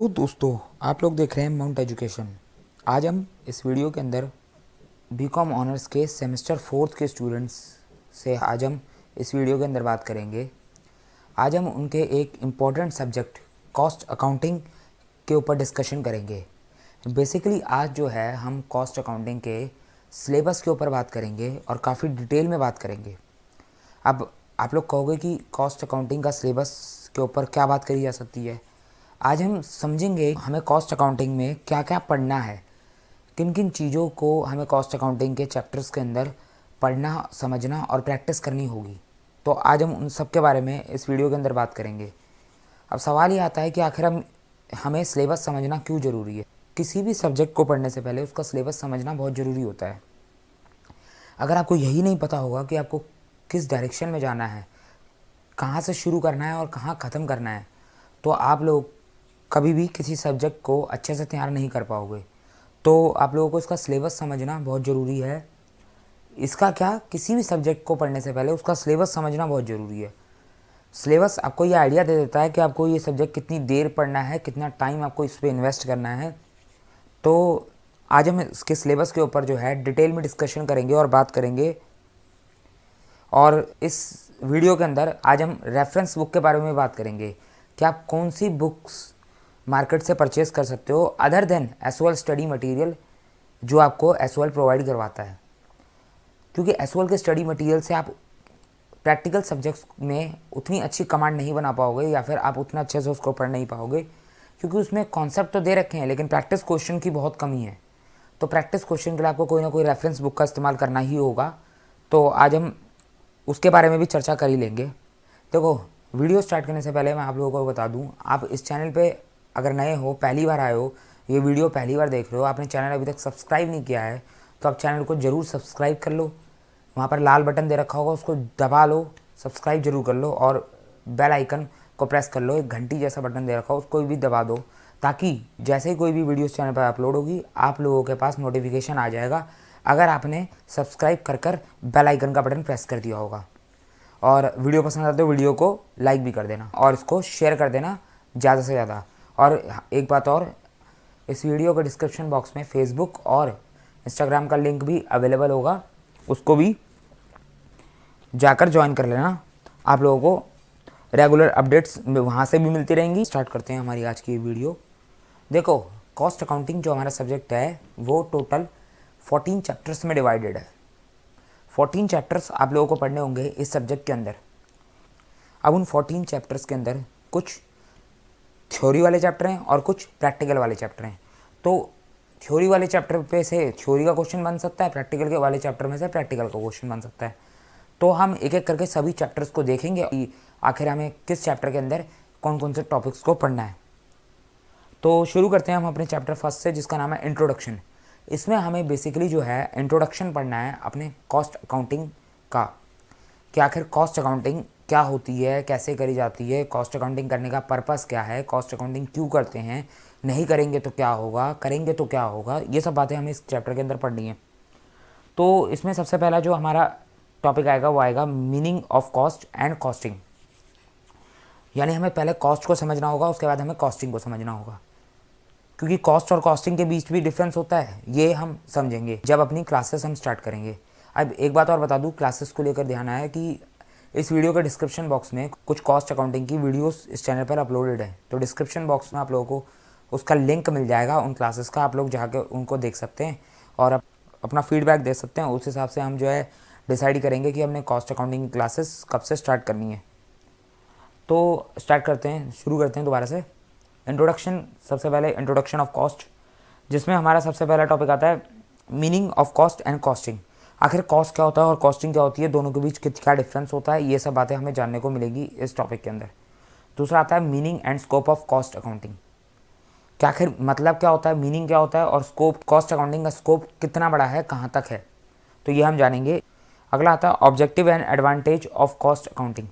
तो दोस्तों, आप लोग देख रहे हैं माउंट एजुकेशन। आज हम इस वीडियो के अंदर बीकॉम ऑनर्स के सेमेस्टर 4th के स्टूडेंट्स से आज हम इस वीडियो के अंदर बात करेंगे। आज हम उनके एक इम्पॉर्टेंट सब्जेक्ट कॉस्ट अकाउंटिंग के ऊपर डिस्कशन करेंगे। बेसिकली आज जो है हम कॉस्ट अकाउंटिंग के सिलेबस के ऊपर बात करेंगे और काफ़ी डिटेल में बात करेंगे। अब आप लोग कहोगे कि कॉस्ट अकाउंटिंग का सिलेबस के ऊपर क्या बात करी जा सकती है। आज हम समझेंगे हमें कॉस्ट अकाउंटिंग में क्या क्या पढ़ना है, किन किन चीज़ों को हमें कॉस्ट अकाउंटिंग के चैप्टर्स के अंदर पढ़ना, समझना और प्रैक्टिस करनी होगी। तो आज हम उन सब के बारे में इस वीडियो के अंदर बात करेंगे। अब सवाल ये आता है कि आखिर हमें सिलेबस समझना क्यों ज़रूरी है। किसी भी सब्जेक्ट को पढ़ने से पहले उसका सिलेबस समझना बहुत ज़रूरी होता है। अगर आपको यही नहीं पता होगा कि आपको किस डायरेक्शन में जाना है, कहाँ से शुरू करना है और कहाँ ख़त्म करना है, तो आप लोग कभी भी किसी सब्जेक्ट को अच्छे से तैयार नहीं कर पाओगे। तो आप लोगों को इसका सिलेबस समझना बहुत ज़रूरी है। इसका क्या, किसी भी सब्जेक्ट को पढ़ने से पहले उसका सिलेबस समझना बहुत ज़रूरी है। सिलेबस आपको ये आइडिया दे देता है कि आपको ये सब्जेक्ट कितनी देर पढ़ना है, कितना टाइम आपको इस पर इन्वेस्ट करना है। तो आज हम इसके सिलेबस के ऊपर जो है डिटेल में डिस्कशन करेंगे और बात करेंगे। और इस वीडियो के अंदर आज हम रेफरेंस बुक के बारे में बात करेंगे कि आप कौन सी बुक्स मार्केट से परचेज़ कर सकते हो other than SOL study material जो आपको एसओएल प्रोवाइड करवाता है। क्योंकि एसओएल के स्टडी मटेरियल से आप प्रैक्टिकल सब्जेक्ट्स में उतनी अच्छी कमांड नहीं बना पाओगे या फिर आप उतना अच्छे से उसको पढ़ नहीं पाओगे, क्योंकि उसमें कॉन्सेप्ट तो दे रखे हैं लेकिन प्रैक्टिस क्वेश्चन की बहुत कमी है। तो प्रैक्टिस क्वेश्चन के लिए आपको कोई ना कोई रेफरेंस बुक का इस्तेमाल करना ही होगा। तो आज हम उसके बारे में भी चर्चा कर ही लेंगे। देखो, वीडियो स्टार्ट करने से पहले मैं आप लोगों को बता दूं, आप इस चैनल पे अगर नए हो, पहली बार आए हो, ये वीडियो पहली बार देख रहे हो, आपने चैनल अभी तक सब्सक्राइब नहीं किया है, तो आप चैनल को ज़रूर सब्सक्राइब कर लो। वहाँ पर लाल बटन दे रखा होगा, उसको दबा लो, सब्सक्राइब जरूर कर लो और बेल आइकन को प्रेस कर लो। एक घंटी जैसा बटन दे रखा हो, उसको भी दबा दो, ताकि जैसे ही कोई भी वीडियो चैनल पर अपलोड होगी आप लोगों के पास नोटिफिकेशन आ जाएगा, अगर आपने सब्सक्राइब कर बेल आइकन का बटन प्रेस कर दिया होगा। और वीडियो पसंद आए तो वीडियो को लाइक भी कर देना और इसको शेयर कर देना ज़्यादा से ज़्यादा। और एक बात और, इस वीडियो के डिस्क्रिप्शन बॉक्स में फेसबुक और इंस्टाग्राम का लिंक भी अवेलेबल होगा, उसको भी जाकर ज्वाइन कर लेना। आप लोगों को रेगुलर अपडेट्स वहाँ से भी मिलती रहेंगी। स्टार्ट करते हैं हमारी आज की वीडियो। देखो, कॉस्ट अकाउंटिंग जो हमारा सब्जेक्ट है वो टोटल 14 चैप्टर्स में डिवाइडेड है। 14 चैप्टर्स आप लोगों को पढ़ने होंगे इस सब्जेक्ट के अंदर। अब उन 14 चैप्टर्स के अंदर कुछ थ्योरी वाले चैप्टर हैं और कुछ प्रैक्टिकल वाले चैप्टर हैं। तो थ्योरी वाले चैप्टर पे से थ्योरी का क्वेश्चन बन सकता है, प्रैक्टिकल के वाले चैप्टर में से प्रैक्टिकल का क्वेश्चन बन सकता है। तो हम एक एक करके सभी चैप्टर्स को देखेंगे कि आखिर हमें किस चैप्टर के अंदर कौन कौन से टॉपिक्स को पढ़ना है। तो शुरू करते हैं हम अपने चैप्टर फर्स्ट से, जिसका नाम है इंट्रोडक्शन। इसमें हमें बेसिकली जो है इंट्रोडक्शन पढ़ना है अपने कॉस्ट अकाउंटिंग का, कि आखिर कॉस्ट अकाउंटिंग क्या होती है, कैसे करी जाती है, कॉस्ट अकाउंटिंग करने का पर्पस क्या है, कॉस्ट अकाउंटिंग क्यों करते हैं, नहीं करेंगे तो क्या होगा, करेंगे तो क्या होगा, ये सब बातें हमें इस चैप्टर के अंदर पढ़नी है। तो इसमें सबसे पहला जो हमारा टॉपिक आएगा वो आएगा meaning of cost and costing. यानी हमें पहले कॉस्ट को समझना होगा, उसके बाद हमें कॉस्टिंग को समझना होगा, क्योंकि कॉस्ट और कॉस्टिंग के बीच भी डिफरेंस होता है। ये हम समझेंगे जब अपनी क्लासेस हम स्टार्ट करेंगे। अब एक बात और बता दूं, क्लासेस को लेकर ध्यान आया कि इस वीडियो के डिस्क्रिप्शन बॉक्स में कुछ कॉस्ट अकाउंटिंग की वीडियोस इस चैनल पर अपलोडेड है। तो डिस्क्रिप्शन बॉक्स में आप लोगों को उसका लिंक मिल जाएगा उन क्लासेस का, आप लोग जाकर उनको देख सकते हैं और अपना फीडबैक दे सकते हैं। उस हिसाब से हम जो है डिसाइड करेंगे कि हमने कॉस्ट अकाउंटिंग की क्लासेस कब से स्टार्ट करनी है। तो स्टार्ट करते हैं, शुरू करते हैं दोबारा से। इंट्रोडक्शन, सबसे पहले इंट्रोडक्शन ऑफ कॉस्ट, जिसमें हमारा सबसे पहला टॉपिक आता है meaning of cost and costing. आखिर कॉस्ट क्या होता है और कॉस्टिंग क्या होती है, दोनों के बीच क्या डिफरेंस होता है, ये सब बातें हमें जानने को मिलेगी इस टॉपिक के अंदर। दूसरा आता है meaning and scope of cost accounting, क्या आखिर मतलब क्या होता है, मीनिंग क्या होता है और स्कोप, कॉस्ट अकाउंटिंग का स्कोप कितना बड़ा है, कहाँ तक है, तो ये हम जानेंगे। अगला आता है objective and advantage of cost accounting.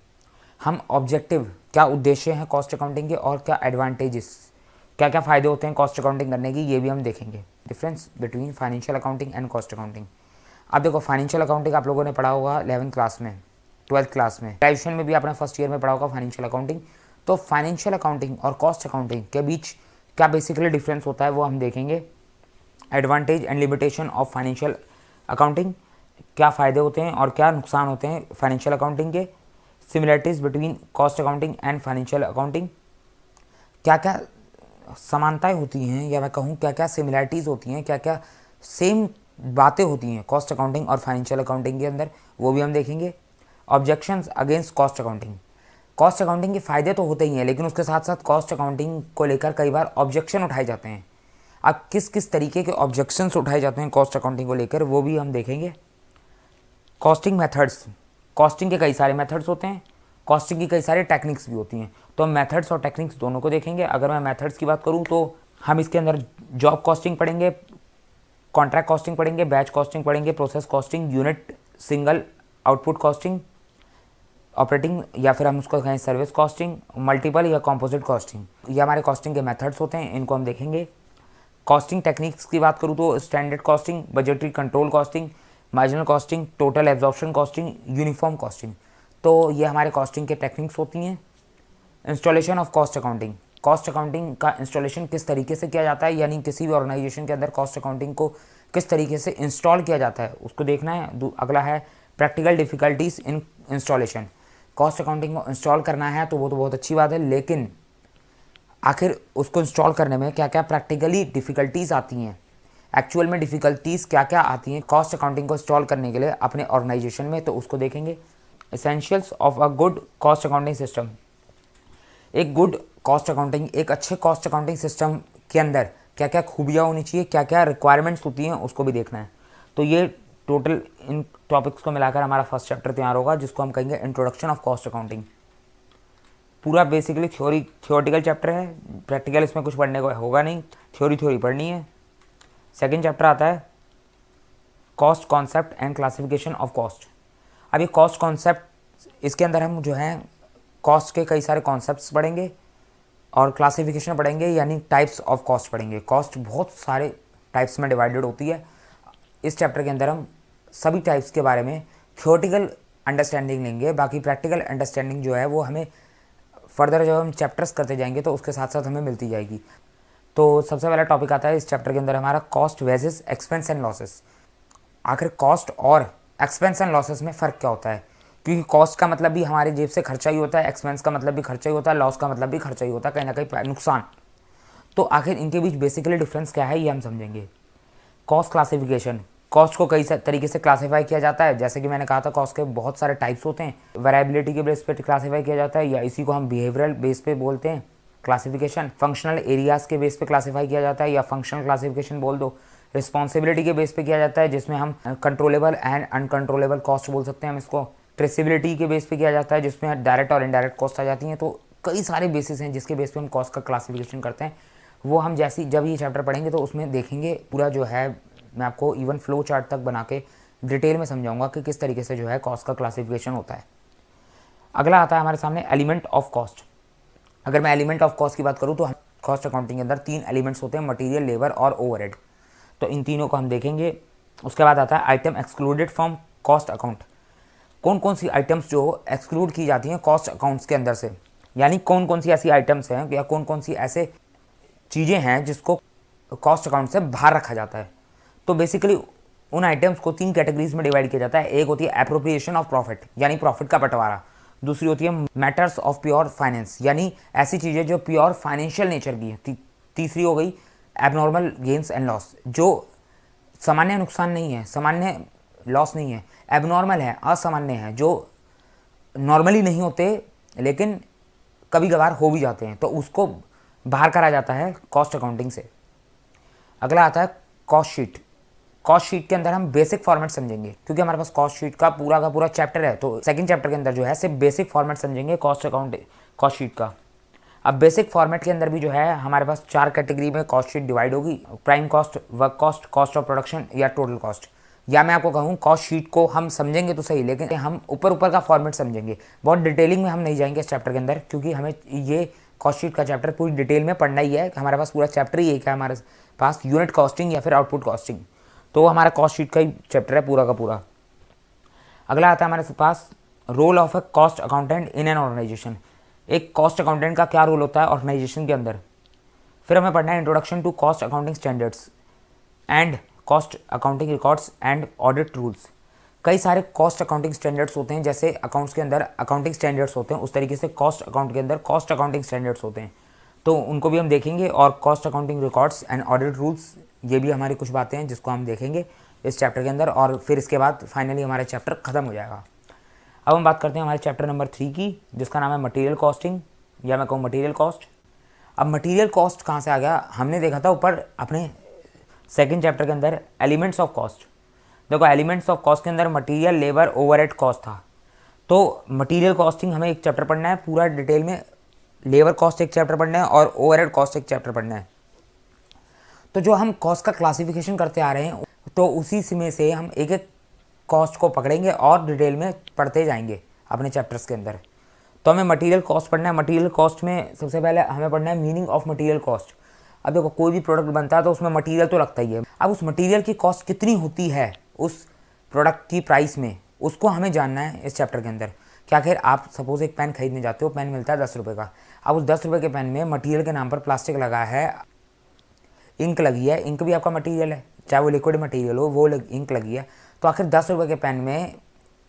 हम ऑब्जेक्टिव, क्या उद्देश्य हैं कॉस्ट अकाउंटिंग के और क्या एडवांटेजेस, क्या क्या फ़ायदे होते हैं कॉस्ट अकाउंटिंग करने की, ये भी हम देखेंगे। Difference between financial accounting and cost accounting. अब देखो, फाइनेंशियल अकाउंटिंग आप लोगों ने पढ़ा होगा 11th क्लास में, 12th क्लास में, ग्रेजुएशन में भी आपने फर्स्ट ईयर में पढ़ा होगा फाइनेंशियल अकाउंटिंग। तो फाइनेंशियल अकाउंटिंग और कॉस्ट अकाउंटिंग के बीच क्या बेसिकली डिफरेंस होता है वो हम देखेंगे। Advantage and limitation of financial accounting, क्या फ़ायदे होते हैं और क्या नुकसान होते हैं फाइनेंशियल अकाउंटिंग के। Similarities between cost accounting and financial accounting, क्या क्या समानताएं होती हैं, या मैं कहूँ क्या क्या सिमिलरिटीज़ होती हैं, क्या क्या सेम बातें होती हैं कॉस्ट अकाउंटिंग और फाइनेंशियल अकाउंटिंग के अंदर, वो भी हम देखेंगे। Objections against cost accounting, cost accounting के फ़ायदे तो होते ही हैं, लेकिन उसके साथ साथ कॉस्ट अकाउंटिंग को लेकर कई बार ऑब्जेक्शन उठाए जाते हैं। अब किस किस तरीके के ऑब्जेक्शंस उठाए जाते हैं कॉस्ट अकाउंटिंग को लेकर, वो भी हम देखेंगे। कॉस्टिंग मेथड्स, कॉस्टिंग के कई सारे मेथड्स होते हैं, कॉस्टिंग की कई सारी टेक्निक्स भी होती हैं, तो हम मेथड्स और टेक्निक्स दोनों को देखेंगे। अगर मैं मेथड्स की बात करूँ तो हम इसके अंदर जॉब कॉस्टिंग पढ़ेंगे, कॉन्ट्रैक्ट कॉस्टिंग पढ़ेंगे, बैच कॉस्टिंग पढ़ेंगे, process costing, unit single output costing, operating या फिर हम उसको कहें सर्विस कॉस्टिंग, मल्टीपल या कॉम्पोजिट कॉस्टिंग, ये हमारे कॉस्टिंग के मेथड्स होते हैं, इनको हम देखेंगे। कॉस्टिंग टेक्निक्स की बात करूँ तो standard costing, budgetary control costing, marginal costing, total absorption costing, uniform costing, तो ये हमारे कॉस्टिंग के टेक्निक्स होती हैं। Installation of cost accounting, cost accounting का इंस्टॉलेशन किस तरीके से किया जाता है, यानी किसी भी ऑर्गेनाइजेशन के अंदर कॉस्ट अकाउंटिंग को किस तरीके से इंस्टॉल किया जाता है उसको देखना है। अगला है प्रैक्टिकल डिफ़िकल्टीज इन इंस्टॉलेशन, कॉस्ट अकाउंटिंग को इंस्टॉल करना है तो वो तो बहुत अच्छी बात है, लेकिन आखिर उसको इंस्टॉल करने में क्या क्या प्रैक्टिकली डिफ़िकल्टीज़ आती हैं, एक्चुअल में डिफ़िकल्टीज़ क्या क्या आती हैं कॉस्ट अकाउंटिंग को इंस्टॉल करने के लिए अपने ऑर्गेनाइजेशन में, तो उसको देखेंगे। Essentials of a good cost accounting system, एक गुड कॉस्ट अकाउंटिंग, एक अच्छे कॉस्ट अकाउंटिंग सिस्टम के अंदर क्या क्या खूबियाँ होनी चाहिए, क्या क्या रिक्वायरमेंट्स होती हैं उसको भी देखना है। तो ये टोटल इन टॉपिक्स को मिलाकर हमारा फर्स्ट चैप्टर तैयार होगा, जिसको हम कहेंगे इंट्रोडक्शन ऑफ कॉस्ट अकाउंटिंग। पूरा बेसिकली थियोरिटिकल चैप्टर है, प्रैक्टिकल इसमें कुछ पढ़ने को होगा नहीं, थ्योरी पढ़नी है। सेकेंड चैप्टर आता है cost concept and classification of cost. अब ये कॉस्ट कॉन्सेप्ट, इसके अंदर हम जो है कॉस्ट के कई सारे कॉन्सेप्ट्स पढ़ेंगे और क्लासिफिकेशन पढ़ेंगे, यानी टाइप्स ऑफ कॉस्ट पढ़ेंगे। कॉस्ट बहुत सारे टाइप्स में डिवाइडेड होती है। इस चैप्टर के अंदर हम सभी टाइप्स के बारे में थियोरेटिकल अंडरस्टैंडिंग लेंगे, बाकी प्रैक्टिकल अंडरस्टैंडिंग जो है वो हमें फर्दर जब हम चैप्टर्स करते जाएंगे तो उसके साथ साथ हमें मिलती जाएगी। तो सबसे पहला टॉपिक आता है इस चैप्टर के अंदर हमारा cost versus expense and losses. आखिर कॉस्ट और एक्सपेंस एंड लॉसेस में फ़र्क क्या होता है, क्योंकि कॉस्ट का मतलब भी हमारे जेब से खर्चा ही होता है, एक्सपेंस का मतलब भी खर्चा ही होता है, लॉस का मतलब भी खर्चा ही होता है, कहीं ना कहीं नुकसान। तो आखिर इनके बीच बेसिकली डिफरेंस क्या है ये हम समझेंगे। कॉस्ट क्लासिफिकेशन, कॉस्ट को कई तरीके से क्लासीफाई किया जाता है, जैसे कि मैंने कहा था कॉस्ट के बहुत सारे टाइप्स होते हैं। वेरिएबिलिटी के बेस पे क्लासीफाई किया जाता है, या इसी को हम बिहेवियरल बेस पे बोलते हैं क्लासिफिकेशन। फंक्शनल एरियाज़ के बेस पे क्लासीफाई किया जाता है, या फंक्शनल क्लासिफिकेशन बोल दो। रिस्पॉन्सिबिलिटी के बेस पे किया जाता है, जिसमें हम कंट्रोलेबल एंड अनकंट्रोलेबल कॉस्ट बोल सकते हैं हम इसको। ट्रेसिबिलिटी के बेस पे किया जाता है, जिसमें डायरेक्ट और इनडायरेक्ट कॉस्ट आ जाती हैं। तो कई सारे बेसिस हैं जिसके बेस पे हम कॉस्ट का क्लासिफिकेशन करते हैं, वो हम जब ये चैप्टर पढ़ेंगे तो उसमें देखेंगे। पूरा जो है मैं आपको इवन फ्लो चार्ट तक बना के डिटेल में समझाऊंगा कि किस तरीके से जो है कॉस्ट का क्लासिफिकेशन होता है। अगला आता है हमारे सामने एलिमेंट ऑफ कॉस्ट। अगर मैं एलिमेंट ऑफ कॉस्ट की बात करूँ तो कॉस्ट अकाउंटिंग के अंदर 3 एलिमेंट्स होते हैं, मटीरियल, लेबर और ओवरहेड। तो इन तीनों को हम देखेंगे। उसके बाद आता है item excluded from cost account. कौन कौन सी आइटम्स जो एक्सक्लूड की जाती हैं कॉस्ट अकाउंट्स के अंदर से, यानी कौन कौन सी ऐसी आइटम्स हैं या कौन कौन सी ऐसे चीज़ें हैं जिसको कॉस्ट अकाउंट से बाहर रखा जाता है। तो बेसिकली उन आइटम्स को 3 कैटेगरीज में डिवाइड किया जाता है। एक होती है एप्रोप्रिएशन ऑफ प्रॉफिट, यानी प्रॉफिट का बंटवारा। दूसरी होती है मैटर्स ऑफ प्योर फाइनेंस, यानी ऐसी चीज़ें जो प्योर फाइनेंशियल नेचर की है। तीसरी हो गई एबनॉर्मल गेन्स एंड लॉस, जो सामान्य नुकसान नहीं है, सामान्य लॉस नहीं है, एबनॉर्मल है, असामान्य है, जो नॉर्मली नहीं होते लेकिन कभी कभार हो भी जाते हैं, तो उसको बाहर करा जाता है कॉस्ट अकाउंटिंग से। अगला आता है कॉस्ट शीट। कॉस्ट शीट के अंदर हम बेसिक फॉर्मेट समझेंगे, क्योंकि हमारे पास कॉस्ट शीट का पूरा चैप्टर है, तो सेकंड चैप्टर के अंदर जो है सिर्फ बेसिक फॉर्मेट समझेंगे कॉस्ट शीट का। अब बेसिक फॉर्मेट के अंदर भी जो है हमारे पास 4 कैटेगरी में कॉस्ट शीट डिवाइड होगी, prime cost, work cost, cost of production या टोटल कॉस्ट। या मैं आपको कहूँ कॉस्ट शीट को हम समझेंगे तो सही, लेकिन हम ऊपर का फॉर्मेट समझेंगे, बहुत डिटेलिंग में हम नहीं जाएंगे इस चैप्टर के अंदर, क्योंकि हमें ये कॉस्ट शीट का चैप्टर पूरी डिटेल में पढ़ना ही है। हमारे पास पूरा चैप्टर ही एक है हमारे पास, यूनिट कॉस्टिंग या फिर आउटपुट कॉस्टिंग, तो हमारा कॉस्ट शीट का ही चैप्टर है पूरा का पूरा। अगला आता है हमारे पास role of a cost accountant in an organisation. एक कॉस्ट अकाउंटेंट का क्या रोल होता है ऑर्गेनाइजेशन के अंदर। फिर हमें पढ़ना है introduction to cost accounting standards and cost accounting records and audit rules. कई सारे कॉस्ट अकाउंटिंग स्टैंडर्ड्स होते हैं, जैसे अकाउंट्स के अंदर अकाउंटिंग स्टैंडर्ड्स होते हैं उस तरीके से कॉस्ट अकाउंट के अंदर कॉस्ट अकाउंटिंग स्टैंडर्ड्स होते हैं, तो उनको भी हम देखेंगे। और cost accounting records and audit rules, ये भी हमारी कुछ बातें हैं जिसको हम देखेंगे इस चैप्टर के अंदर, और फिर इसके बाद फाइनली हमारा चैप्टर ख़त्म हो जाएगा। अब हम बात करते हैं हमारे चैप्टर नंबर 3 की, जिसका नाम है मटेरियल कॉस्टिंग, या मैं कहूँ मटेरियल कॉस्ट। अब मटेरियल कॉस्ट कहाँ से आ गया? हमने देखा था ऊपर अपने सेकंड चैप्टर के अंदर एलिमेंट्स ऑफ कॉस्ट। देखो एलिमेंट्स ऑफ कॉस्ट के अंदर मटेरियल, लेबर, ओवरहेड कॉस्ट था। तो मटेरियल कॉस्टिंग हमें एक चैप्टर पढ़ना है पूरा डिटेल में, लेबर कॉस्ट एक चैप्टर पढ़ना है और ओवरहेड कॉस्ट एक चैप्टर पढ़ना है। तो जो हम कॉस्ट का क्लासिफिकेशन करते आ रहे हैं, तो उसी में से हम एक एक कॉस्ट को पकड़ेंगे और डिटेल में पढ़ते जाएंगे अपने चैप्टर्स के अंदर। तो हमें मटेरियल कॉस्ट पढ़ना है। मटेरियल कॉस्ट में सबसे पहले हमें पढ़ना है मीनिंग ऑफ मटेरियल कॉस्ट। अब देखो कोई भी प्रोडक्ट बनता है तो उसमें मटेरियल तो लगता ही है। अब उस मटेरियल की कॉस्ट कितनी होती है उस प्रोडक्ट की प्राइस में, उसको हमें जानना है इस चैप्टर के अंदर। क्या आखिर आप सपोज एक पेन खरीदने जाते हो, पेन मिलता है 10 रुपये का। अब उस 10 रुपये के पेन में मटेरियल के नाम पर प्लास्टिक लगा है, इंक लगी है, इंक भी आपका मटेरियल है, चाहे वो लिक्विड मटेरियल हो, वो इंक लगी है। तो आखिर 10 रुपये के पेन में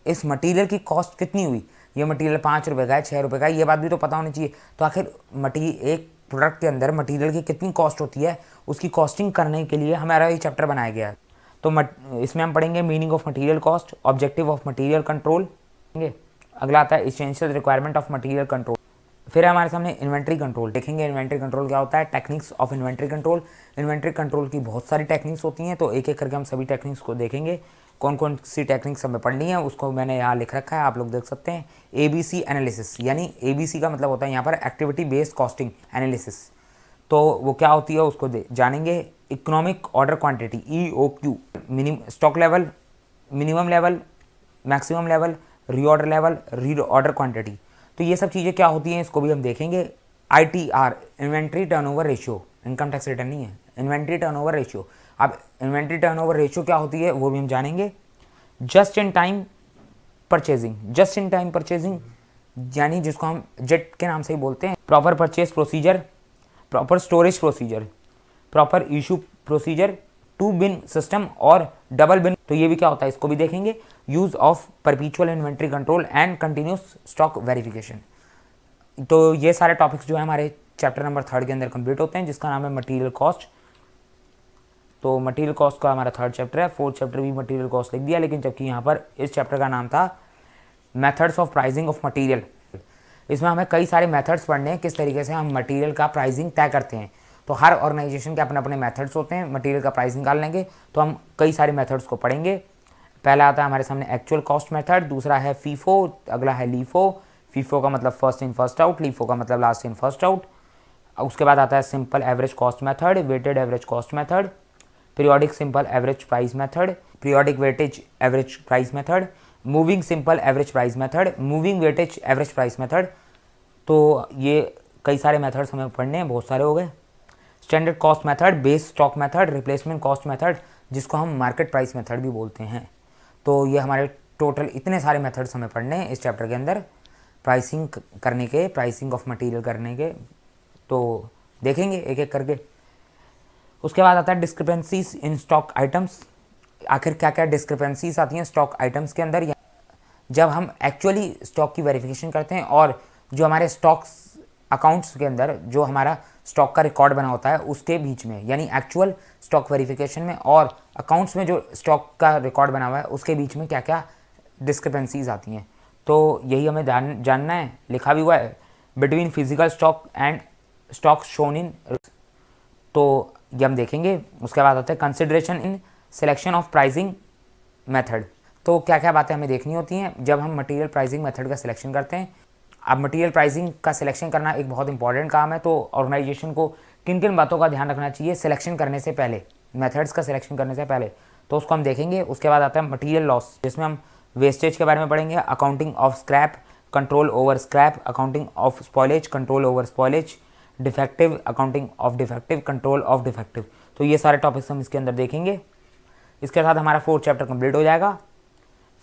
इस मटेरियल की कॉस्ट कितनी हुई? ये मटेरियल 5 रुपये का है, 6 रुपये का है, ये बात भी तो पता होनी चाहिए। तो आखिर एक प्रोडक्ट के अंदर मटेरियल की कितनी कॉस्ट होती है, उसकी कॉस्टिंग करने के लिए हमारा ये चैप्टर बनाया गया है। तो इसमें हम पढ़ेंगे meaning of material cost, objective of material control. अगला आता है essential requirement of material control. फिर हमारे सामने इन्वेंट्री कंट्रोल देखेंगे। इन्वेंट्री कंट्रोल क्या होता है? Techniques of inventory control. Inventory control की बहुत सारी टेक्निक्स होती हैं, तो एक एक करके हम सभी टेक्निक्स को देखेंगे। कौन कौन सी टेक्निक्स हमें पढ़नी है उसको मैंने यहाँ लिख रखा है, आप लोग देख सकते हैं। ABC एनालिसिस, यानी ABC का मतलब होता है यहाँ पर एक्टिविटी बेस्ड कॉस्टिंग एनालिसिस। तो वो क्या होती है उसको जानेंगे। Economic order quantity EOQ, stock level, minimum level, maximum level, reorder level, reorder quantity. तो ये सब चीज़ें क्या होती हैं इसको भी हम देखेंगे। ITR, inventory turnover ratio, income tax return नहीं है, इन्वेंट्री टर्नओवर रेशियो। अब इन्वेंट्री टर्नओवर रेशियो क्या होती है वो भी हम जानेंगे। Just in time purchasing, just in time purchasing यानी जिसको हम जेट के नाम से ही बोलते हैं। Proper purchase procedure, proper storage procedure, proper issue procedure, 2 बिन सिस्टम और डबल बिन। तो ये भी क्या होता है इसको भी देखेंगे। Use of परपीचुअल inventory control and continuous stock verification. तो ये सारे टॉपिक्स जो है हमारे चैप्टर नंबर 3 के अंदर कंप्लीट होते हैं, जिसका नाम है मटेरियल कॉस्ट। तो मटेरियल कॉस्ट का हमारा 3rd चैप्टर है। 4th चैप्टर भी मटेरियल कॉस्ट लिख दिया, लेकिन जबकि यहाँ पर इस चैप्टर का नाम था methods of pricing of material. इसमें हमें कई सारे मेथड्स पढ़ने हैं, किस तरीके से हम मटेरियल का प्राइसिंग तय करते हैं। तो हर ऑर्गेनाइजेशन के अपने अपने मेथड्स होते हैं मटेरियल का प्राइस निकालने के, तो हम कई सारे मेथड्स को पढ़ेंगे। पहला आता है हमारे सामने एक्चुअल कॉस्ट मेथड, दूसरा है फीफो, अगला है लीफो। फीफो का मतलब first in first out, LIFO का मतलब लास्ट इन फर्स्ट आउट। उसके बाद आता है simple average cost method, weighted average cost method, periodic simple average price method, periodic weightage average price method, moving simple average price method, moving weightage average price method. तो ये कई सारे methods हमें पढ़ने हैं, बहुत सारे हो गए। Standard cost method, base stock method, replacement cost method, जिसको हम मार्केट प्राइस मेथड भी बोलते हैं। तो ये हमारे टोटल इतने सारे मेथड्स हमें पढ़ने हैं इस चैप्टर के अंदर प्राइसिंग करने के, प्राइसिंग ऑफ मटेरियल करने के। तो देखेंगे एक एक करके। उसके बाद आता है डिस्क्रिपेंसीज इन स्टॉक आइटम्स। आखिर क्या क्या डिस्क्रिपेंसीज आती हैं स्टॉक आइटम्स के अंदर जब हम एक्चुअली स्टॉक की वेरिफिकेशन करते हैं और जो हमारे स्टॉक्स अकाउंट्स के अंदर जो हमारा स्टॉक का रिकॉर्ड बना होता है उसके बीच में, यानी एक्चुअल स्टॉक वेरिफिकेशन में और अकाउंट्स में जो स्टॉक का रिकॉर्ड बना हुआ है उसके बीच में क्या क्या डिस्क्रिपेंसीज आती हैं। तो यही हमें जानना है, लिखा भी हुआ है between physical stock and stock shown in. तो ये हम देखेंगे। उसके बाद आता है consideration in selection of pricing method. तो क्या क्या बातें हमें देखनी होती हैं जब हम मटेरियल प्राइसिंग मेथड का सिलेक्शन करते हैं। अब मटेरियल प्राइसिंग का सिलेक्शन करना एक बहुत इंपॉर्टेंट काम है, तो ऑर्गेनाइजेशन को किन किन बातों का ध्यान रखना चाहिए सिलेक्शन करने से पहले, मेथड्स का सिलेक्शन करने से पहले, तो उसको हम देखेंगे। उसके बाद आता है मटेरियल लॉस, जिसमें हम वेस्टेज के बारे में पढ़ेंगे, accounting of scrap, control over scrap, accounting of spoilage, control over spoilage, defective, accounting of defective, control of defective. तो ये सारे टॉपिक्स हम इसके अंदर देखेंगे। इसके साथ हमारा 4th चैप्टर कंप्लीट हो जाएगा।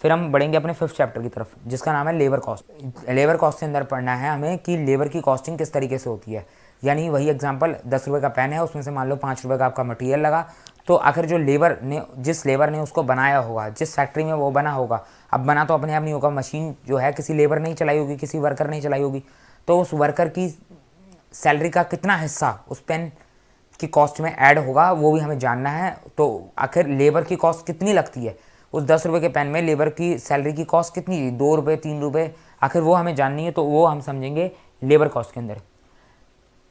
फिर हम बढ़ेंगे अपने 5th चैप्टर की तरफ, जिसका नाम है लेबर कॉस्ट। लेबर कॉस्ट के अंदर पढ़ना है हमें कि लेबर की कॉस्टिंग किस तरीके से होती है, यानी वही एग्जांपल 10 रुपये का पेन है, उसमें से मान लो 5 रुपये का आपका मटेरियल लगा, तो आखिर जो लेबर ने, जिस लेबर ने उसको बनाया होगा, जिस फैक्ट्री में वो बना होगा, अब बना तो अपने आप नहीं होगा, मशीन जो है किसी लेबर नहीं चलाई होगी, किसी वर्कर नहीं चलाई होगी, तो उस वर्कर की सैलरी का कितना हिस्सा उस पेन की कॉस्ट में ऐड होगा वो भी हमें जानना है। तो आखिर लेबर की कॉस्ट कितनी लगती है उस 10 रुपये के पेन में, लेबर की सैलरी की कॉस्ट कितनी, 2 रुपये 3 रुपये, आखिर वो हमें जाननी है। तो वो हम समझेंगे लेबर कॉस्ट के अंदर।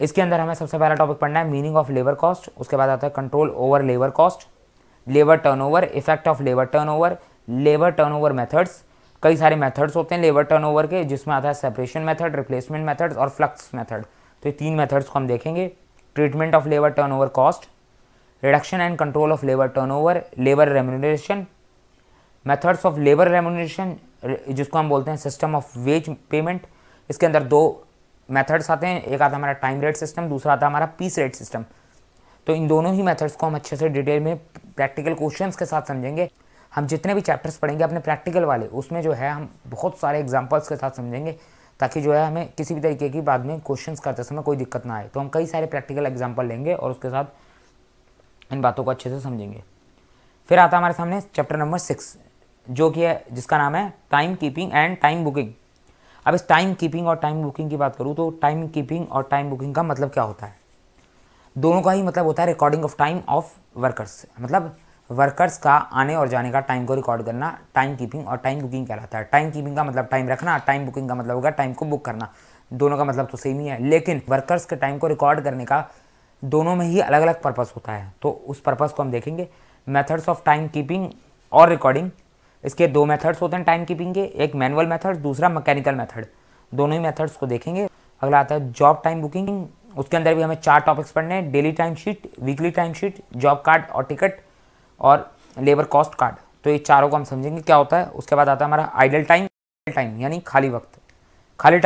इसके अंदर हमें सबसे पहला टॉपिक पढ़ना है मीनिंग ऑफ लेबर कॉस्ट, उसके बाद आता है control over labour cost, labour turnover, effect of labour turnover, labour turnover methods. कई सारे मेथड्स होते हैं लेबर टर्नओवर के, जिसमें आता है सेपरेशन मेथड, रिप्लेसमेंट मेथड्स और फ्लक्स मेथड। तो ये 3 मेथड्स को हम देखेंगे। Treatment of labour turnover cost, reduction and control of labour turnover, labour remuneration, methods of labour remuneration जिसको हम बोलते हैं सिस्टम ऑफ वेज पेमेंट। इसके अंदर 2 मेथड्स आते हैं, एक आता है हमारा टाइम रेट सिस्टम, दूसरा आता है हमारा पीस रेट सिस्टम। तो इन दोनों ही मेथड्स को हम अच्छे से डिटेल में प्रैक्टिकल क्वेश्चंस के साथ समझेंगे। हम जितने भी चैप्टर्स पढ़ेंगे अपने प्रैक्टिकल वाले, उसमें जो है हम बहुत सारे एग्जांपल्स के साथ समझेंगे, ताकि जो है हमें किसी भी तरीके की बाद में क्वेश्चंस करते समय कोई दिक्कत ना आए। तो हम कई सारे प्रैक्टिकल एग्जाम्पल लेंगे और उसके साथ इन बातों को अच्छे से समझेंगे। फिर आता है हमारे सामने चैप्टर नंबर 6, जो कि है, जिसका नाम है time keeping and time booking. अब इस टाइम कीपिंग और टाइम बुकिंग की बात करूँ तो टाइम कीपिंग और टाइम बुकिंग का मतलब क्या होता है? दोनों का ही मतलब होता है recording of time of workers, मतलब वर्कर्स का आने और जाने का टाइम को रिकॉर्ड करना टाइम कीपिंग और टाइम बुकिंग कहलाता है। टाइम कीपिंग का मतलब टाइम रखना, टाइम बुकिंग का मतलब होगा टाइम को बुक करना। दोनों का मतलब तो सेम ही है, लेकिन वर्कर्स के टाइम को रिकॉर्ड करने का दोनों में ही अलग अलग पर्पस होता है। तो उस पर्पस को हम देखेंगे। मेथड्स ऑफ टाइम कीपिंग और रिकॉर्डिंग, इसके 2 मेथड्स होते हैं टाइम कीपिंग के, एक मैनुअल मेथड, दूसरा मैकेनिकल मेथड। दोनों ही मेथड्स को देखेंगे। अगला आता है जॉब टाइम बुकिंग, उसके अंदर भी हमें 4 टॉपिक्स पढ़ने हैं, daily time sheet, weekly time sheet, job card और टिकट और लेबर कॉस्ट कार्ड। तो ये चारों को हम समझेंगे क्या होता है। उसके बाद आता है हमारा आइडल टाइम, टाइम यानी खाली वक्त। खाली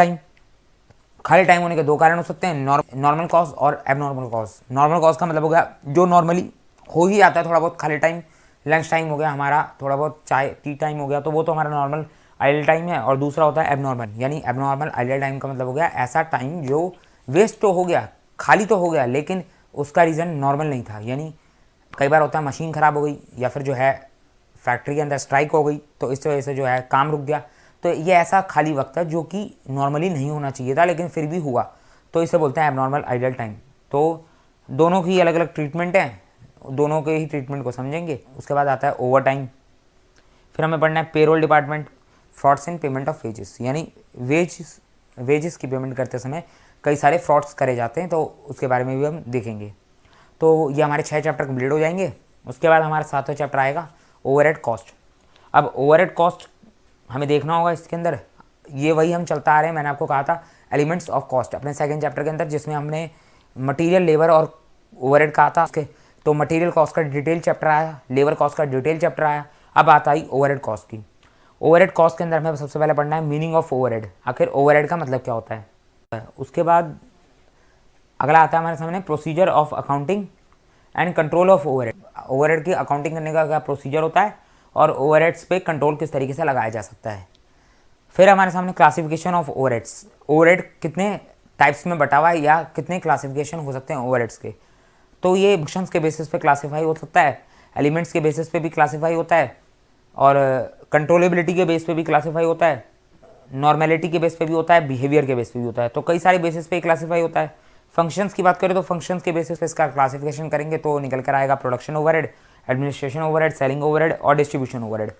टाइम होने के 2 कारण हो सकते हैं, नॉर्मल कॉज और एबनॉर्मल कॉज। नॉर्मल कॉज का मतलब हो गया जो नॉर्मली हो ही आता है थोड़ा बहुत खाली टाइम, लंच टाइम हो गया हमारा, थोड़ा बहुत चाय टी टाइम हो गया, तो वो तो हमारा नॉर्मल आइडल टाइम है। और दूसरा होता है एबनॉर्मल, यानी एबनॉर्मल आइडल टाइम का मतलब हो गया ऐसा टाइम जो वेस्ट तो हो गया, खाली तो हो गया, लेकिन उसका रीज़न नॉर्मल नहीं था। यानी कई बार होता है मशीन ख़राब हो गई या फिर जो है फैक्ट्री के अंदर स्ट्राइक हो गई, तो इस वजह से जो है काम रुक गया। तो ये ऐसा खाली वक्त है जो कि नॉर्मली नहीं होना चाहिए था, लेकिन फिर भी हुआ, तो इसे बोलते हैं एबनॉर्मल आइडल टाइम। तो दोनों की अलग अलग ट्रीटमेंट है, दोनों के ही ट्रीटमेंट को समझेंगे। उसके बाद आता है ओवर टाइम। फिर हमें पढ़ना है payroll department, frauds in payment of wages, यानी वेजेस की पेमेंट करते समय कई सारे फ्रॉड्स करे जाते हैं, तो उसके बारे में भी हम देखेंगे। तो ये हमारे 6 चैप्टर कंप्लीट हो जाएंगे। उसके बाद हमारा 7वां चैप्टर आएगा ओवरहेड कॉस्ट। अब ओवरहेड कॉस्ट हमें देखना होगा इसके अंदर, ये वही हम चलता आ रहे हैं, मैंने आपको कहा था एलिमेंट्स ऑफ कॉस्ट अपने 2nd चैप्टर के अंदर, जिसमें हमने मटेरियल, लेबर और ओवरहेड कहा था उसके। तो मटेरियल कॉस्ट का डिटेल चैप्टर आया, लेबर कॉस्ट का डिटेल चैप्टर आया, अब आता ही ओवरहेड कॉस्ट की। ओवरहेड कॉस्ट के अंदर हमें सबसे पहले पढ़ना है मीनिंग ऑफ ओवरहेड, आखिर ओवरहेड का मतलब क्या होता है। उसके बाद अगला आता है हमारे सामने procedure of accounting and control of overhead. Overhead की अकाउंटिंग करने का क्या प्रोसीजर होता है और ओवरहेड्स पे कंट्रोल किस तरीके से लगाया जा सकता है। फिर हमारे सामने क्लासिफिकेशन ऑफ ओवरहेड्स, ओवरहेड कितने टाइप्स में बटा हुआ है या कितने क्लासिफिकेशन हो सकते हैं ओवरहेड्स के। तो ये फंक्शंस के बेसिस पे क्लासीफाई हो सकता है, एलिमेंट्स के बेसिस पे भी क्लासीफाई होता है, और कंट्रोलेबिलिटी के बेस पे भी क्लासीफाई होता है, नॉर्मेलिटी के बेस पे भी होता है, बिहेवियर के बेस पे भी होता है। तो कई सारे बेसिस पे क्लासीफाई होता है। फंक्शंस की बात करें तो फंक्शंस के बेसिस पे इसका क्लासिफिकेशन करेंगे तो निकल कर आएगा production overhead, administration overhead, selling overhead और डिस्ट्रीब्यूशन ओवरहेड।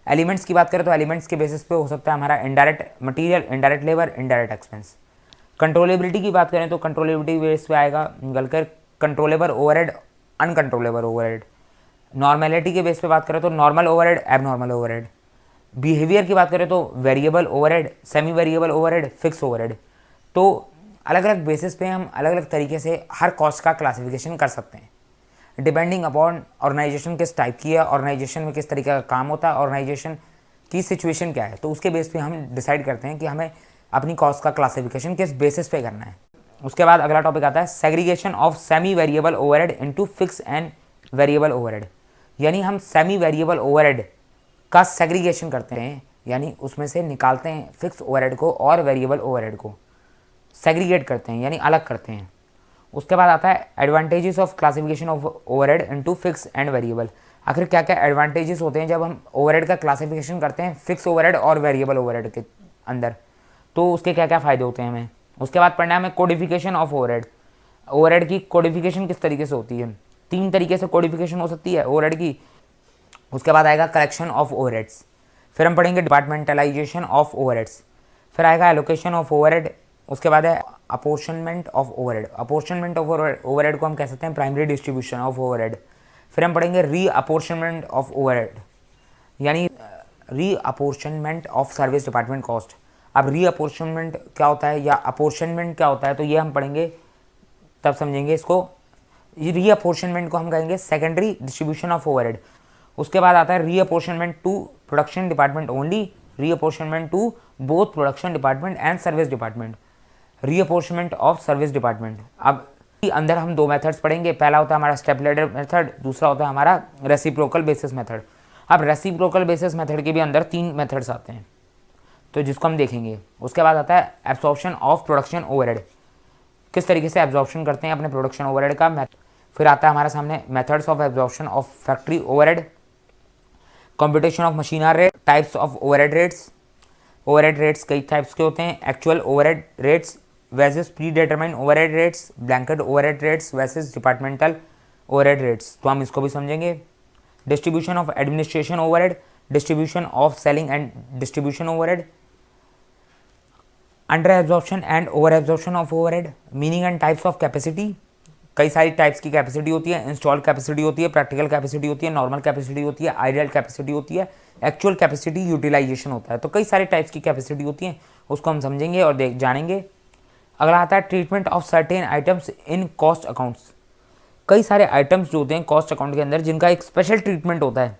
एलिमेंट्स की बात करें तो एलिमेंट्स के बेसिस पे हो सकता है हमारा indirect material, indirect labour, indirect expense. Controllability की बात करें तो कंट्रोलेबिलिटी बेस पे आएगा निकल कर controllable overhead, uncontrollable overhead. Normality के बेस पे बात करें तो normal overhead, abnormal overhead. Behaviour की बात करें तो variable overhead, semi variable overhead, fix overhead. तो अलग अलग बेसिस पे हम अलग अलग तरीके से हर कॉस्ट का क्लासिफिकेशन कर सकते हैं, डिपेंडिंग अपॉन ऑर्गेनाइजेशन किस टाइप की है, ऑर्गेनाइजेशन में किस तरीके का काम होता है, ऑर्गेनाइजेशन की सिचुएशन क्या है, तो उसके बेस पे हम डिसाइड करते हैं कि हमें अपनी कॉस्ट का क्लासिफिकेशन किस बेसिस पे करना है। उसके बाद अगला टॉपिक आता है segregation of semi variable overhead into fix and variable overhead, यानी हम सेमी वेरिएबल ओवरहेड का सेग्रीगेशन करते हैं, यानी उसमें से निकालते हैं फिक्स ओवरहेड को और वेरिएबल ओवरहेड को, सेग्रीगेट करते हैं यानी अलग करते हैं। उसके बाद आता है advantages of classification of overhead into fix and variable. आखिर क्या क्या एडवांटेजेस होते हैं जब हम ओवरहेड का क्लासिफिकेशन करते हैं फिक्स ओवरहेड और वेरिएबल ओवरहेड के अंदर, तो उसके क्या क्या फ़ायदे होते हैं हमें। उसके बाद पढ़ना है हमें कोडिफिकेशन ऑफ ओवरहेड। ओवरहेड की कोडिफिकेशन किस तरीके से होती है, 3 तरीके से कोडिफिकेशन हो सकती है ओवरहेड की। उसके बाद आएगा कलेक्शन ऑफ ओवरहेड्स, फिर हम पढ़ेंगे डिपार्टमेंटलाइजेशन ऑफ ओवरहेड्स, फिर आएगा एलोकेशन ऑफ ओवरहेड, उसके बाद है apportionment of overhead. Apportionment of overhead को हम कह सकते हैं प्राइमरी डिस्ट्रीब्यूशन ऑफ ओवरहेड। फिर हम पढ़ेंगे री अपोर्शनमेंट ऑफ ओवरहेड, यानी री apportionment of service department cost. अब री अपोर्शनमेंट क्या होता है या अपोर्शनमेंट क्या होता है, तो ये हम पढ़ेंगे तब समझेंगे इसको। री अपोर्शनमेंट को हम कहेंगे सेकेंडरी डिस्ट्रीब्यूशन ऑफ ओवरहेड। उसके बाद आता है reapportionment to production department only, reapportionment to both production department and service department, reapportionment of service department. अब अंदर हम 2 मेथड्स पढ़ेंगे, पहला होता है हमारा स्टेप लैडर मेथड, दूसरा होता है हमारा रेसिप्रोकल बेसिस मेथड। अब रेसिप्रोकल बेसिस मेथड के भी अंदर 3 मेथड्स आते हैं, तो जिसको हम देखेंगे। उसके बाद आता है एब्जॉर्प्शन ऑफ प्रोडक्शन ओवरहेड, किस तरीके से एब्जॉर्प्शन करते हैं अपने प्रोडक्शन ओवरहेड का। फिर आता है हमारे सामने methods of absorption of factory overhead, computation of machinery rate, types of overhead rates. Overhead rates कई टाइप्स के होते हैं, actual overhead rates versus pre determined overhead rates, blanket overhead rates versus departmental overhead rates, तो हम इसको भी समझेंगे। Distribution of administration overhead, distribution of selling and distribution overhead, under absorption and over absorption of overhead, meaning and types of capacity. कई सारी types की capacity होती है, इंस्टॉल कैपेसिटी होती है, प्रैक्टिकल कैपेसिटी होती है, नॉर्मल कैपेसिटी होती है, आइडियल कैपेसिटी होती है, एक्चुअल कैपेसिटी यूटिलाइजेशन होता है। तो कई सारे टाइप्स की कैपेसिटी होती है, उसको हम समझेंगे और जानेंगे। अगला आता है treatment of certain items in cost accounts. कई सारे आइटम्स जो होते हैं कॉस्ट अकाउंट के अंदर जिनका एक स्पेशल ट्रीटमेंट होता है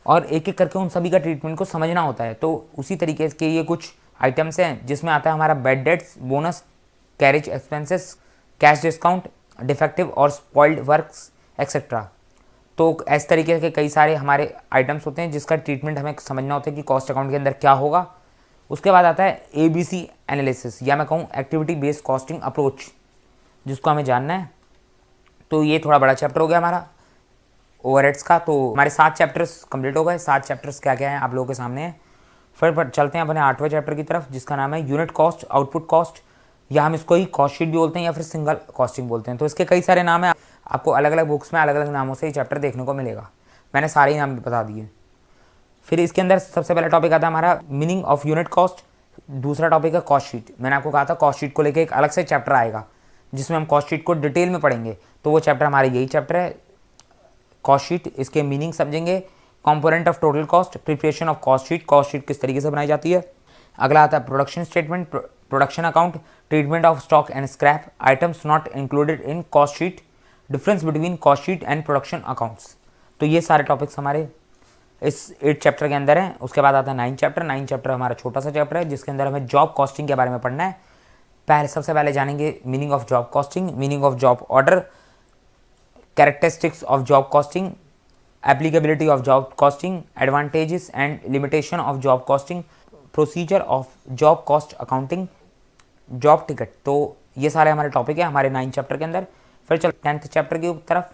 और एक एक करके उन सभी का ट्रीटमेंट को समझना होता है। तो उसी तरीके के ये कुछ आइटम्स हैं जिसमें आता है हमारा bad debts, bonus, carriage expenses, cash discount, defective और स्पॉइल्ड वर्क्स एक्सेट्रा। तो इस तरीके के कई सारे हमारे आइटम्स होते हैं जिसका ट्रीटमेंट हमें समझना होता है कि कॉस्ट अकाउंट के अंदर क्या होगा। उसके बाद आता है ABC एनालिसिस, या मैं कहूँ एक्टिविटी बेस्ड कॉस्टिंग अप्रोच, जिसको हमें जानना है। तो ये थोड़ा बड़ा चैप्टर हो गया हमारा ओवरहेड्स का। तो हमारे 7 चैप्टर्स कंप्लीट हो गए। 7 चैप्टर्स क्या क्या हैं आप लोगों के सामने हैं। फिर चलते हैं अपने 8वें चैप्टर की तरफ, जिसका नाम है यूनिट कॉस्ट, आउटपुट कॉस्ट, या हम इसको ही कॉस्ट शीट भी बोलते हैं या फिर सिंगल कॉस्टिंग बोलते हैं। तो इसके कई सारे नाम हैं, आपको अलग अलग बुक्स में अलग अलग नामों से ये चैप्टर देखने को मिलेगा। मैंने सारे ही नाम बता दिए। फिर इसके अंदर सबसे पहला टॉपिक आता है हमारा मीनिंग ऑफ यूनिट कॉस्ट, दूसरा टॉपिक है कॉस्ट शीट। मैंने आपको कहा था कॉस्ट शीट को लेकर एक अलग से चैप्टर आएगा जिसमें हम कॉस्ट शीट को डिटेल में पढ़ेंगे। तो वो चैप्टर हमारा यही चैप्टर है, कॉस्ट शीट। इसके मीनिंग समझेंगे, component of total cost, preparation of cost sheet किस तरीके से बनाई जाती है। अगला आता है production statement, production account, treatment of stock and scrap, items not included in cost sheet, difference between cost sheet and production accounts. तो ये सारे टॉपिक्स हमारे इस 8 चैप्टर के अंदर हैं। उसके बाद आता है 9 चैप्टर। 9 चैप्टर हमारा छोटा सा चैप्टर है जिसके अंदर हमें जॉब कॉस्टिंग के बारे में पढ़ना है। सबसे पहले जानेंगे meaning of job costing, meaning of job order, characteristics of job costing, applicability of job costing, advantages and limitation of job costing, procedure of job cost accounting, job ticket. तो ये सारे हमारे टॉपिक है हमारे 9 चैप्टर के अंदर। फिर चल 10th चैप्टर की तरफ,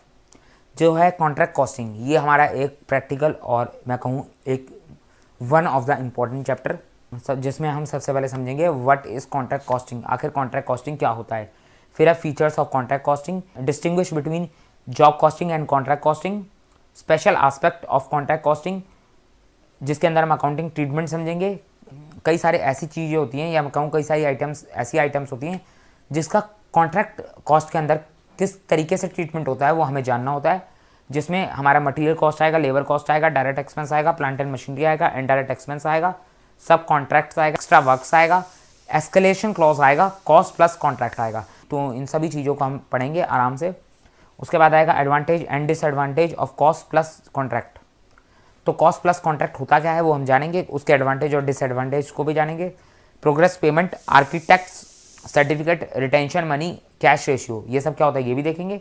जो है कॉन्ट्रैक्ट कॉस्टिंग। ये हमारा एक प्रैक्टिकल और मैं कहूँ एक one of the important chapter, जिसमें हम सबसे पहले समझेंगे व्हाट इज़ कॉन्ट्रैक्ट कॉस्टिंग, आखिर कॉन्ट्रैक्ट कॉस्टिंग क्या होता है। फिर है features of contract costing, distinguish between job costing and contract costing, special aspect of contract costing, जिसके अंदर हम अकाउंटिंग ट्रीटमेंट समझेंगे। कई सारे ऐसी चीज़ें होती हैं या मैं कहूँ कई सारी ऐसी आइटम्स होती हैं जिसका कॉन्ट्रैक्ट कॉस्ट के अंदर किस तरीके से ट्रीटमेंट होता है वो हमें जानना होता है। जिसमें हमारा मटेरियल कॉस्ट आएगा, लेबर कॉस्ट आएगा, डायरेक्ट एक्सपेंस आएगा, प्लांट एंड मशीनरी आएगा, इनडायरेक्ट एक्सपेंस आएगा, सब कॉन्ट्रैक्ट्स आएगा, एक्स्ट्रा वर्क्स आएगा, एस्केलेशन क्लॉज आएगा, कॉस्ट प्लस कॉन्ट्रैक्ट आएगा। तो इन सभी चीज़ों को हम पढ़ेंगे आराम से। उसके बाद आएगा advantage and disadvantage of cost plus contract. तो कॉस्ट प्लस कॉन्ट्रैक्ट होता क्या है वो हम जानेंगे, उसके एडवांटेज और डिसएडवांटेज को भी जानेंगे। Progress payment, architects certificate, retention money, cash ratio, ये सब क्या होता है ये भी देखेंगे।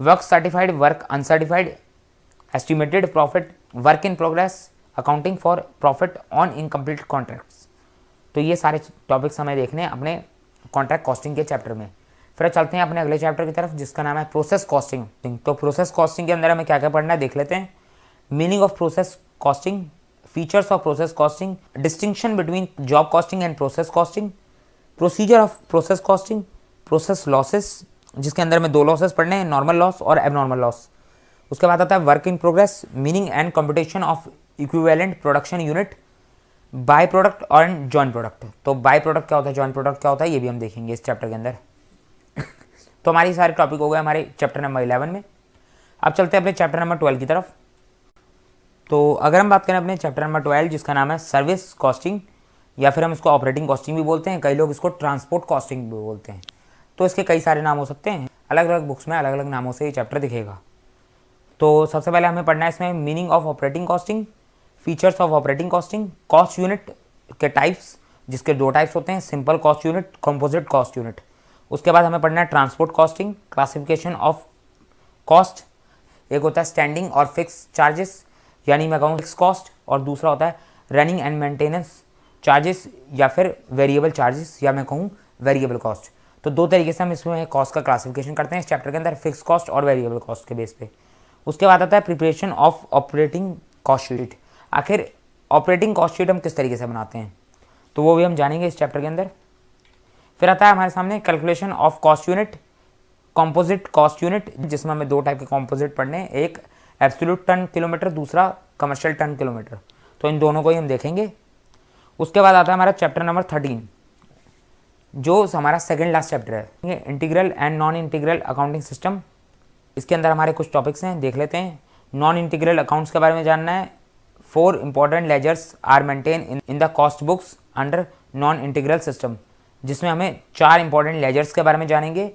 Work certified, work uncertified, estimated profit, work in progress, accounting for profit on incomplete contracts. तो ये सारे टॉपिक्स हमें देखने हैं अपने कॉन्ट्रैक्ट कॉस्टिंग के चैप्टर में। फिर चलते हैं अपने अगले चैप्टर की तरफ जिसका नाम है प्रोसेस कॉस्टिंग। तो प्रोसेस कॉस्टिंग के अंदर हमें क्या क्या पढ़ना है देख लेते हैं। Meaning of process costing, features of process costing, distinction between job costing and process costing, procedure of process costing, process losses जिसके अंदर में दो लॉसेस पढ़ने हैं, नॉर्मल लॉस और एबनॉर्मल लॉस। उसके बाद आता है work in progress, meaning and competition of equivalent production unit, by product और जॉइंट प्रोडक्ट। तो बाय प्रोडक्ट क्या होता है, जॉइंट प्रोडक्ट क्या होता है, ये भी हम देखेंगे इस चैप्टर के अंदर। तो हमारी सारे टॉपिक हो गए हमारे चैप्टर नंबर 11 में। अब चलते हैं अपने चैप्टर नंबर 12 की तरफ। तो अगर हम बात करें अपने चैप्टर नंबर 12 जिसका नाम है सर्विस कॉस्टिंग, या फिर हम इसको ऑपरेटिंग कॉस्टिंग भी बोलते हैं, कई लोग इसको ट्रांसपोर्ट कॉस्टिंग भी बोलते हैं। तो इसके कई सारे नाम हो सकते हैं, अलग अलग बुक्स में अलग अलग नामों से ये चैप्टर दिखेगा। तो सबसे पहले हमें पढ़ना है इसमें meaning of operating costing, features of operating costing, cost unit के टाइप्स जिसके दो टाइप्स होते हैं, simple cost unit, composite cost unit. उसके बाद हमें पढ़ना है transport costing, classification of cost, एक होता है स्टैंडिंग और फिक्स चार्जेस यानी मैं कहूँ फिक्स कॉस्ट, और दूसरा होता है रनिंग एंड मेंटेनेंस चार्जेस या फिर वेरिएबल चार्जेस या मैं कहूँ वेरिएबल कॉस्ट। तो दो तरीके से हम इसमें कॉस्ट का क्लासिफिकेशन करते हैं इस चैप्टर के अंदर, फिक्स कॉस्ट और वेरिएबल कॉस्ट के बेस पे। उसके बाद आता है preparation of operating cost sheet, आखिर ऑपरेटिंग कॉस्ट शीट हम किस तरीके से बनाते हैं तो वो भी हम जानेंगे इस चैप्टर के अंदर। फिर आता है हमारे सामने calculation of cost unit, composite cost unit जिसमें हमें दो टाइप के कॉम्पोजिट पढ़ने हैं, एक एब्सोल्यूट टन किलोमीटर, दूसरा कमर्शियल टन किलोमीटर। तो इन दोनों को ही हम देखेंगे। उसके बाद आता है हमारा चैप्टर नंबर 13 जो हमारा सेकंड लास्ट चैप्टर है, integral and non integral accounting system. इसके अंदर हमारे कुछ टॉपिक्स हैं, देख लेते हैं। नॉन इंटीग्रल अकाउंट्स के बारे में जानना है। 4 important ledgers are maintain in the cost books under non integral system, जिसमें हमें 4 इंपॉर्टेंट लेजर्स के बारे में जानेंगे,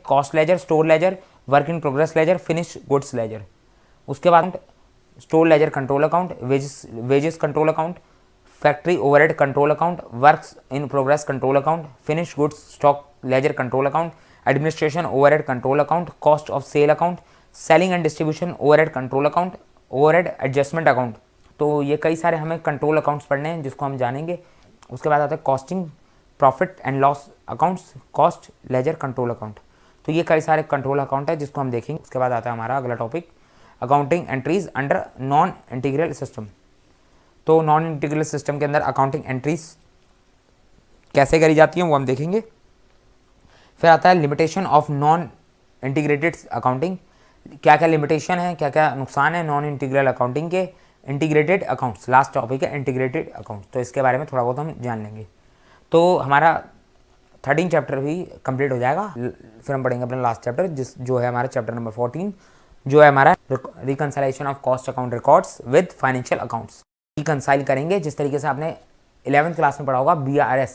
cost ledger, store ledger, work in progress ledger, finish goods ledger. उसके बाद store ledger control account, wages control account, factory overhead control account, works in progress control account, finish goods stock ledger control account, administration overhead control account, cost of sale account, selling and distribution overhead control account, overhead adjustment account. तो ये कई सारे हमें control accounts पढ़ने हैं जिसको हम जानेंगे। उसके बाद आता है costing, profit and loss accounts, cost ledger control account. तो ये कई सारे कंट्रोल अकाउंट है जिसको हम देखेंगे। उसके बाद आता है हमारा अगला topic accounting entries under non integral system. तो नॉन इंटीग्रल सिस्टम के अंदर अकाउंटिंग एंट्रीज कैसे करी जाती हैं वो हम देखेंगे। फिर आता है limitation of non integrated accounting, क्या क्या लिमिटेशन है, क्या क्या नुकसान है नॉन इंटीग्रल अकाउंटिंग के। इंटीग्रेटेड अकाउंट्स लास्ट टॉपिक है, इंटीग्रेटेड अकाउंट्स, तो इसके बारे में थोड़ा बहुत हम जान लेंगे। तो हमारा 13 चैप्टर भी कंप्लीट हो जाएगा। फिर हम पढ़ेंगे अपना लास्ट चैप्टर जो है हमारा चैप्टर नंबर 14 जो है हमारा reconciliation of cost account records with financial accounts. Reconcile करेंगे जिस तरीके से आपने 11th क्लास में पढ़ा होगा BRS,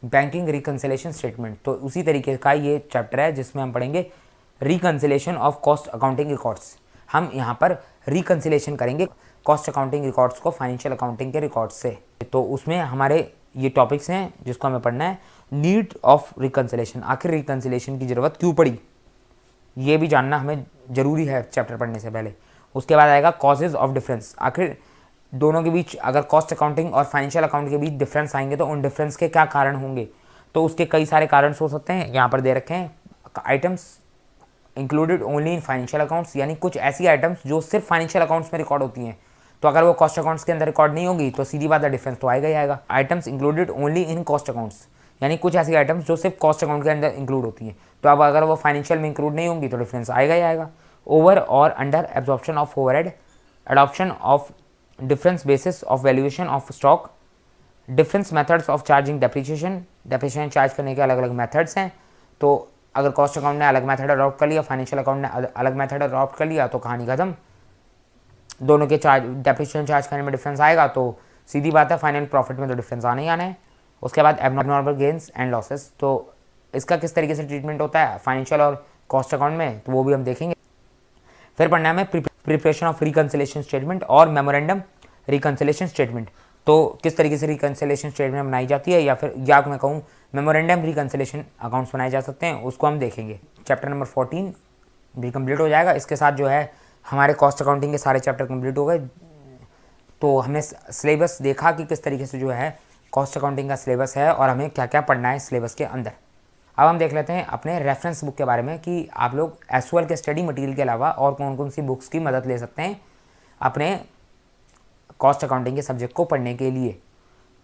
बैंकिंग रिकंसिलेशन स्टेटमेंट। तो उसी तरीके का ये चैप्टर है जिसमें हम पढ़ेंगे reconciliation of cost accounting records. हम यहाँ पर रिकंसिलेशन करेंगे कॉस्ट अकाउंटिंग रिकॉर्ड्स को फाइनेंशियल अकाउंटिंग के रिकॉर्ड्स से। तो उसमें हमारे ये टॉपिक्स हैं जिसको हमें पढ़ना है। नीड ऑफ रिकंसिलेशन, आखिर रिकंसिलेशन की ज़रूरत क्यों पड़ी ये भी जानना हमें ज़रूरी है चैप्टर पढ़ने से पहले। उसके बाद आएगा कॉजेज़ ऑफ डिफरेंस, आखिर दोनों के बीच अगर कॉस्ट अकाउंटिंग और फाइनेंशियल अकाउंट के बीच डिफरेंस आएंगे तो उन डिफरेंस के क्या कारण होंगे। तो उसके कई सारे कारण हो सकते हैं, यहाँ पर दे रखे हैं। Items included only in financial accounts, यानी कुछ ऐसी आइटम्स जो सिर्फ फाइनेंशियल अकाउंट्स में रिकॉर्ड होती हैं, तो अगर वो कॉस्ट अकाउंट्स के अंदर रिकॉर्ड नहीं होगी तो सीधी बात है डिफरेंस तो आएगा ही आएगा। Items included only in cost accounts, यानी कुछ ऐसी आइटम्स जो सिर्फ कॉस्ट अकाउंट के अंदर इंक्लूड होती हैं, तो अब अगर वो फाइनेंशियल में इंक्लूड नहीं होंगी तो डिफरेंस आएगा ही आएगा। ओवर और under absorption of overhead, adoption of difference basis of valuation of stock, difference methods of charging depreciation charge करने के अलग अलग मेथड्स हैं। तो अगर कॉस्ट अकाउंट ने अलग मेथड अडॉप्ट कर लिया, फाइनेंशियल अकाउंट ने अलग मेथड अडॉप्ट कर लिया तो कहानी खत्म। दोनों के चार्ज डेप्रिसिएशन चार्ज करने में डिफरेंस आएगा तो सीधी बात है फाइनल प्रॉफिट में तो डिफरेंस आना ही आना है। उसके बाद एबनॉर्मल गेन्स एंड लॉसेस, तो इसका किस तरीके से ट्रीटमेंट होता है फाइनेंशियल और कॉस्ट अकाउंट में, तो वो भी हम देखेंगे। फिर पढ़ना है प्रिपरेशन ऑफ रिकंसिलेशन स्टेटमेंट और मेमोरेंडम रिकंसिलेशन स्टेटमेंट। तो किस तरीके से रिकंसिलेशन स्टेटमेंट बनाई जाती है या मैं कहूँ मेमोरेंडम रिकंसिलेशन अकाउंट्स बनाए जा सकते हैं, उसको हम देखेंगे। चैप्टर नंबर 14 भी कंप्लीट हो जाएगा। इसके साथ जो है हमारे कॉस्ट अकाउंटिंग के सारे चैप्टर कंप्लीट हो गए। तो हमने सिलेबस देखा कि किस तरीके से जो है कॉस्ट अकाउंटिंग का सिलेबस है और हमें क्या क्या पढ़ना है सिलेबस के अंदर। अब हम देख लेते हैं अपने रेफरेंस बुक के बारे में कि आप लोग एसओएल के स्टडी मटेरियल के अलावा और कौन कौन सी बुक्स की मदद ले सकते हैं अपने कॉस्ट अकाउंटिंग के सब्जेक्ट को पढ़ने के लिए।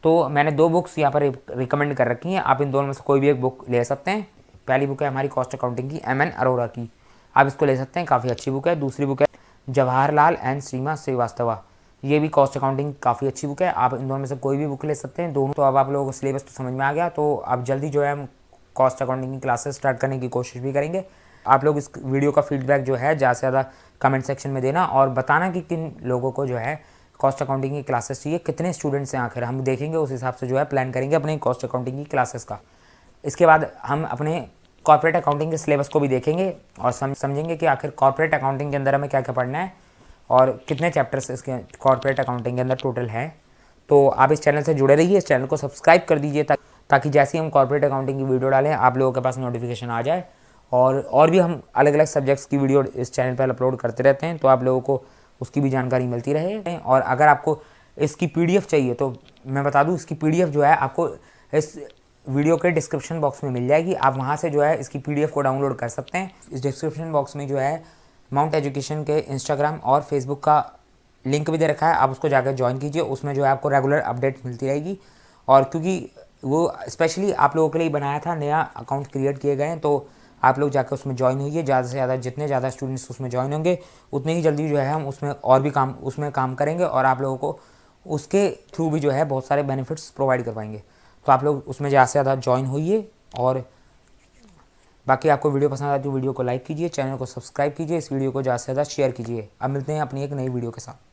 तो मैंने 2 बुक्स यहाँ पर रिकमेंड कर रखी हैं, आप इन दोनों में से कोई भी एक बुक ले सकते हैं। पहली बुक है हमारी कॉस्ट अकाउंटिंग की एमएन अरोड़ा की, आप इसको ले सकते हैं, काफ़ी अच्छी बुक है। दूसरी बुक है जवाहरलाल एंड श्रीमा श्रीवास्तवा, ये भी कॉस्ट अकाउंटिंग काफ़ी अच्छी बुक है, आप इन दोनों में से कोई भी बुक ले सकते हैं दोनों। तो अब आप लोगों को सिलेबस तो समझ में आ गया, तो अब जल्दी जो है हम कॉस्ट अकाउंटिंग की क्लासेस स्टार्ट करने की कोशिश भी करेंगे। आप लोग इस वीडियो का फीडबैक जो है ज़्यादा से ज़्यादा कमेंट सेक्शन में देना और बताना कि किन लोगों को जो है कॉस्ट अकाउंटिंग की क्लासेस चाहिए, कितने स्टूडेंट्स हैं आखिर, हम देखेंगे उस हिसाब से जो है प्लान करेंगे अपने कॉस्ट अकाउंटिंग की क्लासेस का। इसके बाद हम अपने कॉर्पोरेट अकाउंटिंग के सिलेबस को भी देखेंगे और समझेंगे कि आखिर कॉर्पोरेट अकाउंटिंग के अंदर हमें क्या क्या पढ़ना है और कितने चैप्टर्स इसके कॉर्पोरेट अकाउंटिंग के अंदर टोटल हैं। तो आप इस चैनल से जुड़े रहिए, इस चैनल को सब्सक्राइब कर दीजिए ताकि जैसे ही हम कॉर्पोरेट अकाउंटिंग की वीडियो डालें आप लोगों के पास नोटिफिकेशन आ जाए। और भी हम अलग अलग सब्जेक्ट्स की वीडियो इस चैनल पर अपलोड करते रहते हैं, तो आप लोगों को उसकी भी जानकारी मिलती रहे। और अगर आपको इसकी पीडीएफ चाहिए तो मैं बता दूं, इसकी पीडीएफ जो है आपको इस वीडियो के डिस्क्रिप्शन बॉक्स में मिल जाएगी, आप वहां से जो है इसकी पीडीएफ को डाउनलोड कर सकते हैं। इस डिस्क्रिप्शन बॉक्स में जो है माउंट एजुकेशन के इंस्टाग्राम और फेसबुक का लिंक भी दे रखा है, आप उसको जाकर ज्वाइन कीजिए, उसमें जो है आपको रेगुलर अपडेट मिलती रहेगी। और क्योंकि वो स्पेशली आप लोगों के लिए बनाया था, नया अकाउंट क्रिएट किए गए हैं, तो आप लोग जाकर उसमें ज्वाइन होइए। ज़्यादा से ज़्यादा जितने ज़्यादा स्टूडेंट्स उसमें ज्वाइन होंगे उतने ही जल्दी जो है हम उसमें और भी काम करेंगे और आप लोगों को उसके थ्रू भी जो है बहुत सारे बेनिफिट्स प्रोवाइड करवाएंगे। तो आप लोग उसमें ज़्यादा से ज़्यादा ज्वाइन होइए और बाकी आपको वीडियो पसंद आए तो वीडियो को लाइक कीजिए, चैनल को सब्सक्राइब कीजिए, इस वीडियो को ज़्यादा से ज़्यादा शेयर कीजिए। अब मिलते हैं अपनी एक नई वीडियो के साथ।